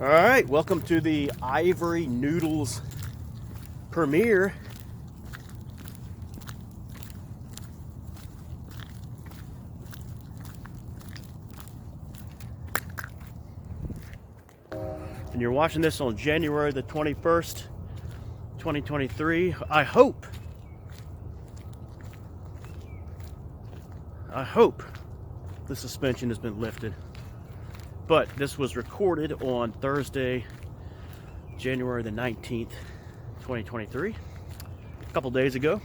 All right, welcome to the Ivory Noodles premiere. And you're watching this on January the 21st, 2023. I hope the suspension has been lifted. But this was recorded on Thursday, January the 19th, 2023, a couple days ago.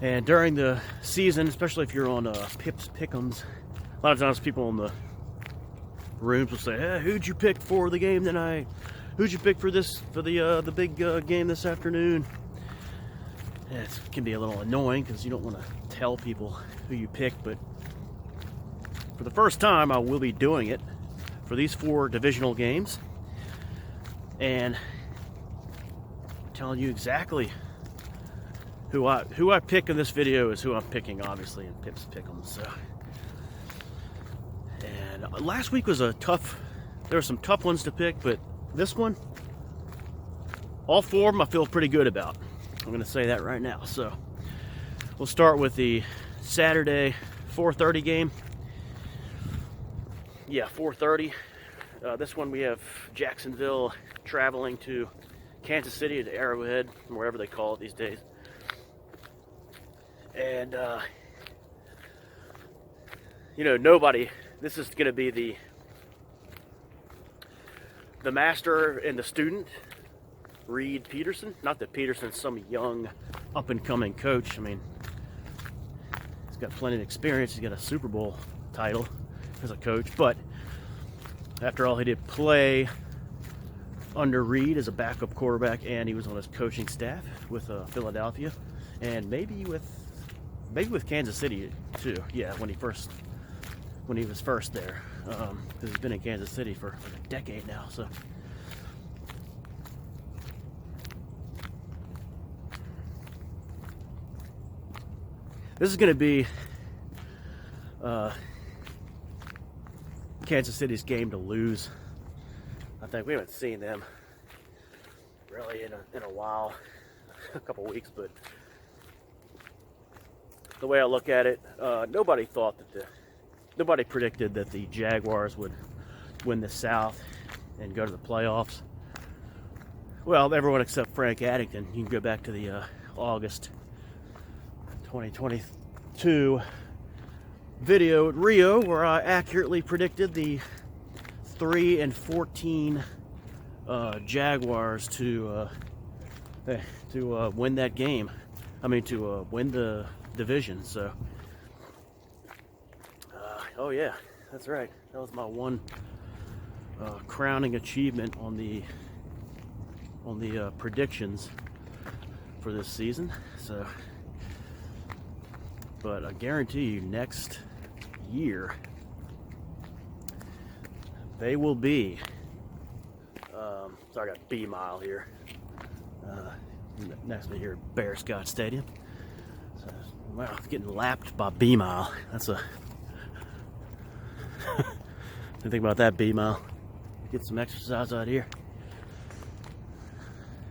And during the season, especially if you're on Pips Pick'ems, a lot of times people in the rooms will say, "Hey, who'd you pick for the game tonight? Who'd you pick for the big game this afternoon?" And it can be a little annoying because you don't want to tell people who you pick, but for the first time, I will be doing it for these 4 divisional games, and telling you exactly who I pick in this video is who I'm picking, obviously, in Pips Pick'em. So, and last week was there were some tough ones to pick, but this one, all 4 of them I feel pretty good about. I'm going to say that right now. So, we'll start with the Saturday 4:30 game. Yeah, 4:30. This one we have Jacksonville traveling to Kansas City, to Arrowhead, wherever they call it these days. And, this is going to be the master and the student, Reed Peterson. Not that Peterson's some young, up-and-coming coach. I mean, he's got plenty of experience. He's got a Super Bowl title as a coach, but after all, he did play under Reed as a backup quarterback, and he was on his coaching staff with Philadelphia, and maybe with Kansas City too. Yeah, when he was first there, because he's been in Kansas City for like a decade now. So, this is going to be Kansas City's game to lose. I think we haven't seen them really in a while, a couple weeks, but the way I look at it, nobody predicted that the Jaguars would win the South and go to the playoffs. Well, everyone except Frank Addington. You can go back to the August 2022 video at Rio, where I accurately predicted the 3-14 Jaguars to win that game. I mean, to win the division. So, oh yeah, that's right. That was my one crowning achievement on the predictions for this season. So, but I guarantee you, next year they will be. Sorry, I got B-Mile here. Next to me here at Bear Scott Stadium. So, wow, it's getting lapped by B-Mile. That's a. Think about that, B-Mile. Get some exercise out here.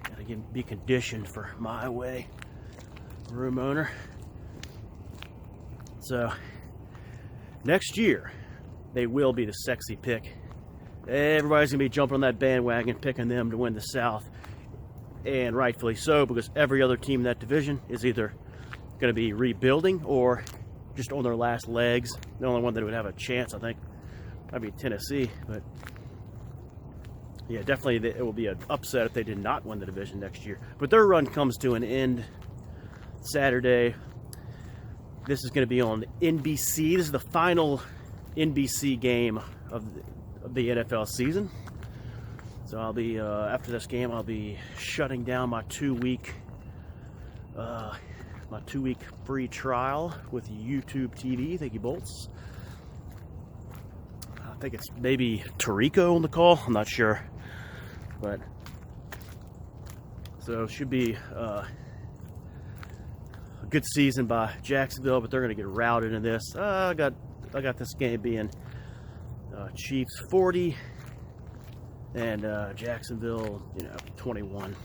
Gotta be conditioned for my way, room owner. So, next year, they will be the sexy pick. Everybody's going to be jumping on that bandwagon, picking them to win the South. And rightfully so, because every other team in that division is either going to be rebuilding or just on their last legs. The only one that would have a chance, I think, might be Tennessee. But, yeah, definitely it will be an upset if they did not win the division next year. But their run comes to an end Saturday. This is going to be on NBC. This is the final NBC game of the NFL season. So I'll be, after this game, I'll be shutting down my 2-week free trial with YouTube TV. Thank you, Bolts. I think it's maybe Tarico on the call. I'm not sure. But, so it should be a good season by Jacksonville, but they're going to get routed in this. I got this game being Chiefs 40, And Jacksonville, 21.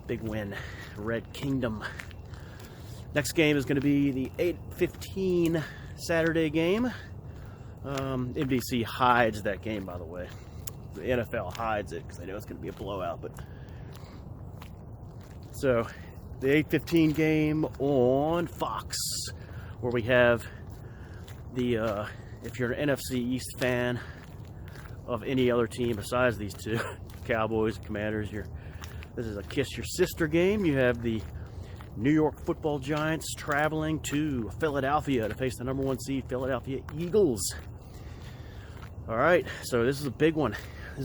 Big win. Red Kingdom. Next game is going to be the 8:15 Saturday game. NBC hides that game, by the way. The NFL hides it because they know it's going to be a blowout. But so the 8:15 game on Fox, where we have the if you're an NFC East fan of any other team besides these two, Cowboys, Commanders, this is a kiss your sister game. You have the New York Football Giants traveling to Philadelphia to face the #1 seed Philadelphia Eagles. All right, so this is a big one. All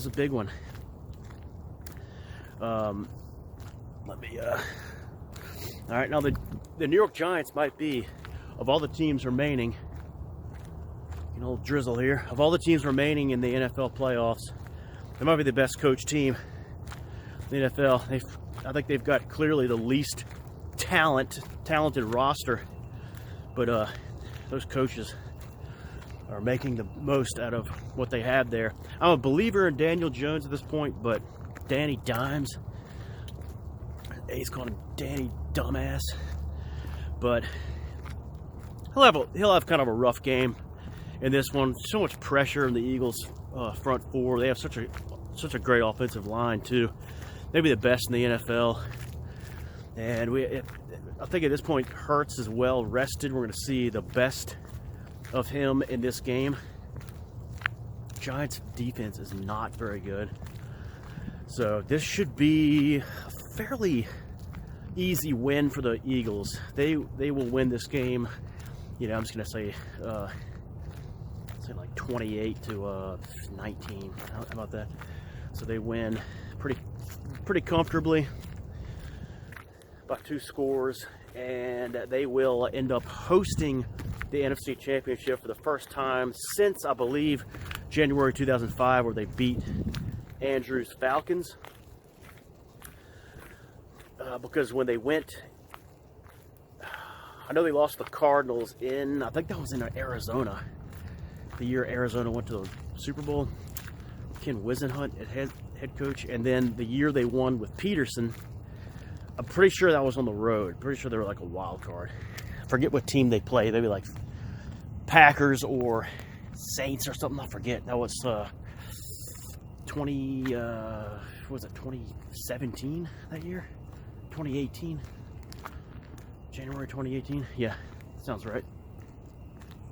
right, now the New York Giants might be, of all the teams remaining, drizzle here, of all the teams remaining in the NFL playoffs, they might be the best coached team in the NFL. I think they've got clearly the least talented roster, but those coaches are making the most out of what they have there. I'm a believer in Daniel Jones at this point, but Danny Dimes, he's calling him Danny Dumbass, but he'll have kind of a rough game in this one. So much pressure in the Eagles' front four. They have such a great offensive line too. Maybe the best in the NFL. And I think at this point, Hurts is well rested. We're going to see the best of him in this game. Giants defense is not very good. So this should be a fairly easy win for the Eagles. They will win this game. I'm just going to say like 28-19. How about that? So they win pretty comfortably, about 2 scores, and they will end up hosting the NFC Championship for the first time since, I believe, January 2005, where they beat Andrews Falcons. Because when they went, I know they lost the Cardinals I think that was in Arizona, the year Arizona went to the Super Bowl. Ken Wisenhunt at head coach, and then the year they won with Peterson, I'm pretty sure that was on the road. Pretty sure they were like a wild card. I forget what team they played. Maybe like Packers or Saints or something. I forget. That was 2017 that year? 2018? January 2018? Yeah, sounds right.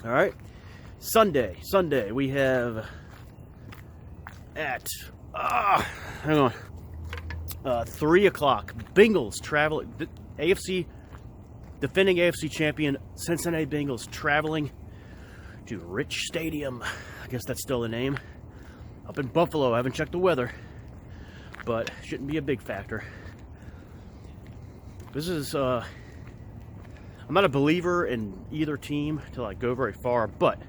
All right. Sunday, we have at, hang on, 3 o'clock, Bengals travel, defending AFC champion Cincinnati Bengals traveling to Rich Stadium. I guess that's still the name. Up in Buffalo. I haven't checked the weather, but shouldn't be a big factor. This is, I'm not a believer in either team to go very far, but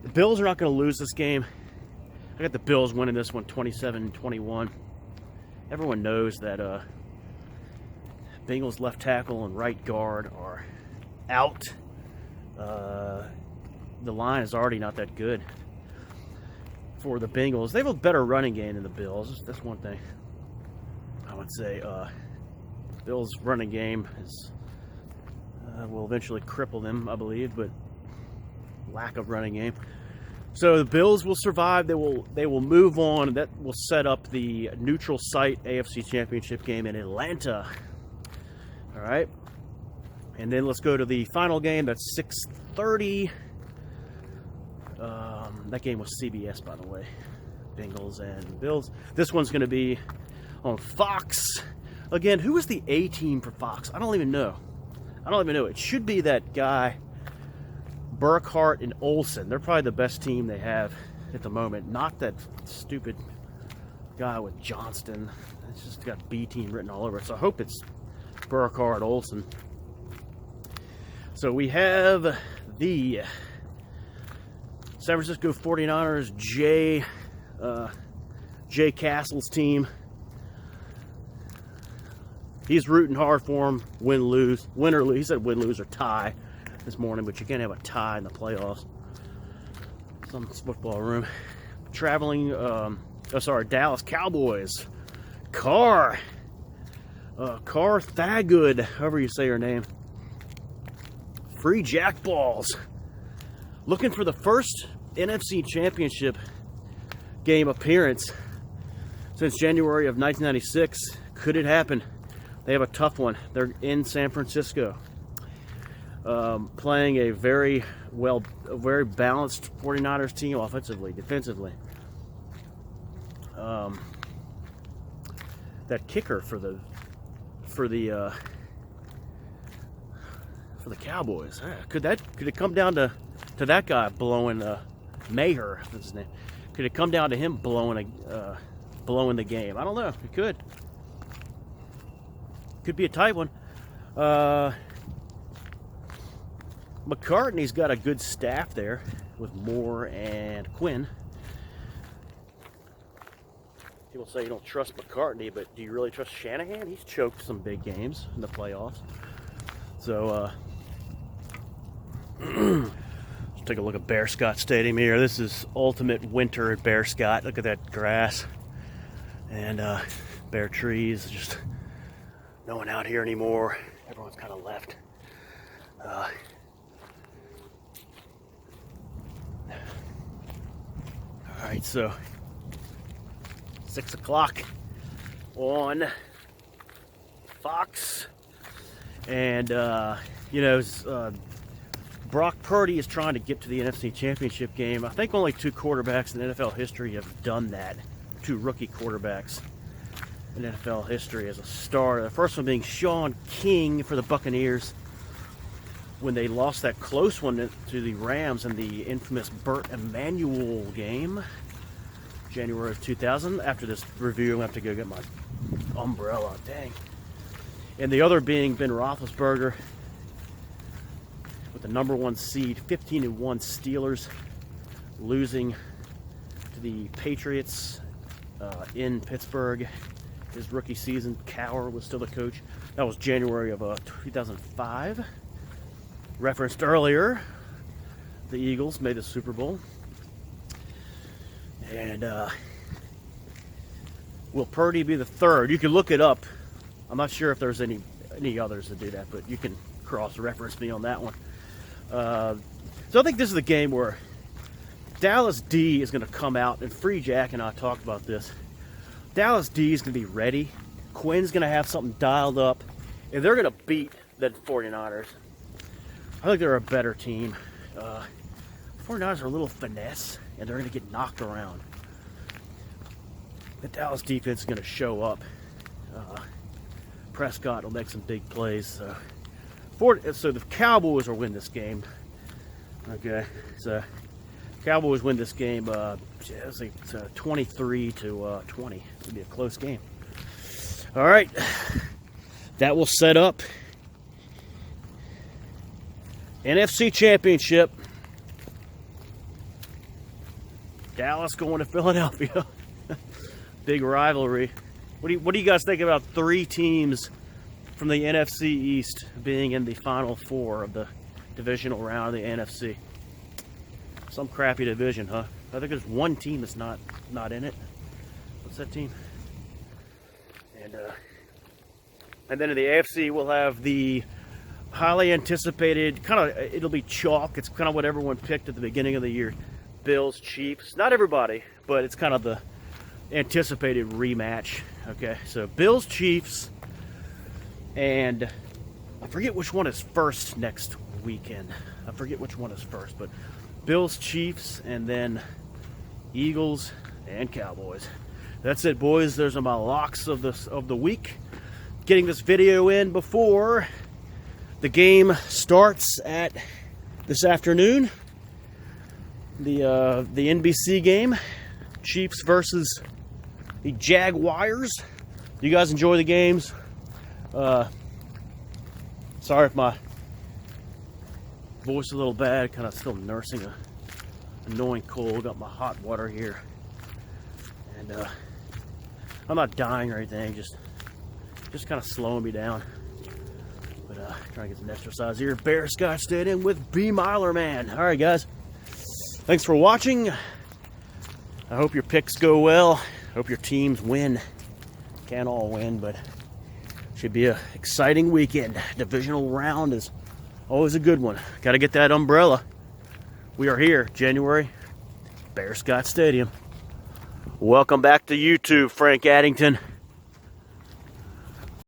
the Bills are not going to lose this game. I got the Bills winning this one 27-21. Everyone knows that Bengals left tackle and right guard are out. The line is already not that good for the Bengals. They have a better running game than the Bills. That's one thing I would say. Bills' running game will eventually cripple them, I believe, but lack of running game. So the Bills will survive. They will move on, and that will set up the neutral site AFC Championship game in Atlanta. All right, and then let's go to the final game. That's 6:30. That game was CBS, by the way. Bengals and Bills. This one's going to be on Fox. Again, who is the A team for Fox? I don't even know. It should be that guy, Burkhart and Olsen. They're probably the best team they have at the moment. Not that stupid guy with Johnston. It's just got B team written all over it. So I hope it's Burkhart, Olsen. So we have the San Francisco 49ers, Jay Castle's team. He's rooting hard for him. Win or lose. He said win, lose, or tie this morning, but you can't have a tie in the playoffs. Some football room. Dallas Cowboys. Carr Thaggood, however you say her name. Free jackballs. Looking for the first NFC Championship game appearance since January of 1996. Could it happen? They have a tough one. They're in San Francisco, playing a very balanced 49ers team offensively, defensively. That kicker for the Cowboys, could it come down to that guy blowing Maher? That's his name. Could it come down to him blowing the game? I don't know. It could. Could be a tight one. McCartney's got a good staff there with Moore and Quinn. People say you don't trust McCartney, but do you really trust Shanahan? He's choked some big games in the playoffs. So, let's take a look at Bear Scott Stadium here. This is ultimate winter at Bear Scott. Look at that grass and bare trees. Just no one out here anymore. Everyone's kind of left. All right, so 6 o'clock on Fox, and Brock Purdy is trying to get to the NFC Championship game. I think only 2 quarterbacks in NFL history have done that. 2 rookie quarterbacks in NFL history as a starter. The first one being Sean King for the Buccaneers when they lost that close one to the Rams in the infamous Burt Emanuel game, January of 2000. After this review, I'm going to have to go get my umbrella. Dang. And the other being Ben Roethlisberger with the #1 seed, 15-1 Steelers, losing to the Patriots in Pittsburgh. His rookie season, Cowher was still the coach. That was January of 2005. Referenced earlier, the Eagles made the Super Bowl. And will Purdy be the third? You can look it up. I'm not sure if there's any others that do that, but you can cross-reference me on that one. So I think this is the game where Dallas D is going to come out, and Free Jack and I talked about this. Dallas D is going to be ready. Quinn's going to have something dialed up, and they're going to beat the 49ers. I think they're a better team. 49ers are a little finesse, and they're going to get knocked around. The Dallas defense is going to show up. Prescott will make some big plays. So the Cowboys will win this game. Okay, so Cowboys win this game. It's 23-20. It'll be a close game. All right, that will set up NFC Championship. Dallas going to Philadelphia. Big rivalry. What do you guys think about 3 teams from the NFC East being in the Final 4 of the divisional round of the NFC? Some crappy division, huh? I think there's one team that's not in it. What's that team? And then in the AFC, we'll have the highly anticipated, it'll be chalk. It's kind of what everyone picked at the beginning of the year. Bills, Chiefs. Not everybody, but it's kind of the anticipated rematch. Okay, so Bills, Chiefs, and I forget which one is first next weekend. I forget which one is first, but Bills, Chiefs, and then Eagles and Cowboys. That's it, boys. Those are my locks of the week. Getting this video in before the game starts at this afternoon. The NBC game, Chiefs versus the Jaguars. You guys enjoy the games. Sorry if my voice is a little bad. Kind of still nursing a annoying cold. Got my hot water here, and I'm not dying or anything. Just kind of slowing me down. But trying to get some exercise here. Bear Scott Stadium with B. Myler Man. All right, guys. Thanks for watching. I hope your picks go well. Hope your teams win. Can't all win, but should be an exciting weekend. Divisional round is always a good one. Got to get that umbrella. We are here, January, Bear Scott Stadium. Welcome back to YouTube, Frank Addington.